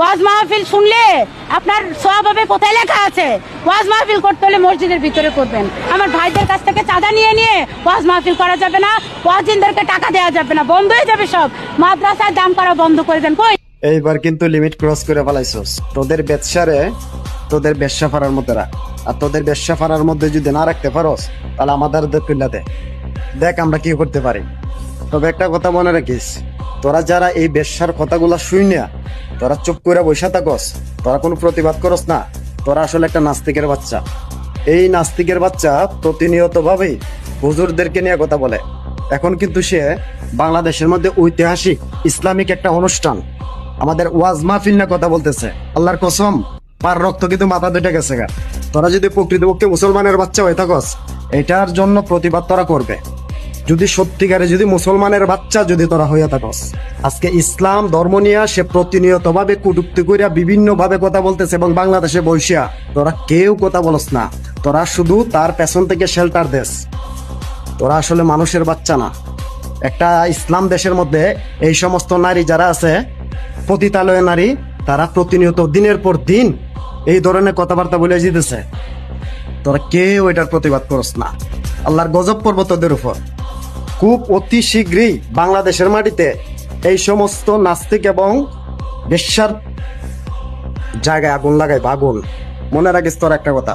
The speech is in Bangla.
ওয়াজ মাহফিল শুনলে আপনার সওয়াব হবে, কোথায় লেখা আছে? ওয়াজ মাহফিল করতে হলে মসজিদের ভিতরে করবেন। আমার ভাইদের কাছ থেকে চাঁদা নিয়ে ওয়াজ মাহফিল করা যাবে না, ওয়াজিনদেরকে টাকা দেওয়া যাবে না, বন্ধ হয়ে যাবে সব। মাদ্রাসায় দাম করা বন্ধ করে দেন। কই এইবার কিন্তু লিমিট ক্রস করে ফেলাইছস। তোদের ব্যবসারে তোদের ব্যবসা ফারার মধ্যে রাখ, আর তোদের ব্যবসা ফারার মধ্যে যদি না রাখতে পারোস তাহলে আমাদের দে দেখ আমরা কি করতে পারি। তবে একটা কথা মনে রাখিস, তোরা যারা এই ব্যবসার কথাগুলা শুনিয়া তোরা চুপ করে বসে থাকস, তোরা কোনো প্রতিবাদ করস না, তোরা আসলে একটা নাস্তিকের বাচ্চা। এই নাস্তিকের বাচ্চা প্রতিনিয়ত ভাবেই হুজুরদেরকে নিয়ে কথা বলে। এখন কিন্তু সে বাংলাদেশের মধ্যে ঐতিহাসিক ইসলামিক একটা অনুষ্ঠান আমাদের ওয়াজ মাহফিল নিয়ে কথা বলতেছে। আল্লাহর কসম, পার রক্ত কিন্তু মাথা দুইটা গেছে গা। তোরা যদি প্রকৃতপক্ষে মুসলমানের বাচ্চা হয়ে থাকস, এটার জন্য প্রতিবাদ তোরা করবে। যদি সত্যিকারে যদি মুসলমানের বাচ্চা যদি তোরা হইয়া থাকস, আজকে ইসলাম ধর্ম নিয়ে সে প্রতিনিয়ত ভাবে কটূক্তি করিয়া বিভিন্ন ভাবে কথা বলতেছে, এবং বাংলাদেশে বসিয়া তোরা কেউ কথা বলস না, তোরা শুধু তার পেছন থেকে শেল্টার দেস। তোরা আসলে মানুষের বাচ্চা না। একটা ইসলাম দেশের মধ্যে এই সমস্ত নারী যারা আছে, পতিতালয় নারী, তারা প্রতিনিয়ত দিনের পর দিন এই ধরনের কথাবার্তা বলে যেতেছে। তোরা কেউ এটার প্রতিবাদ করস না, আল্লাহর গজব পড়ব তোদের উপর। খুব অতি শীঘ্রই বাংলাদেশের মাটিতে এই সমস্ত নাস্তিক এবং বেশ্যার জায়গায় আগুন লাগাই আগুন। মনে রাখিস তোর একটা কথা।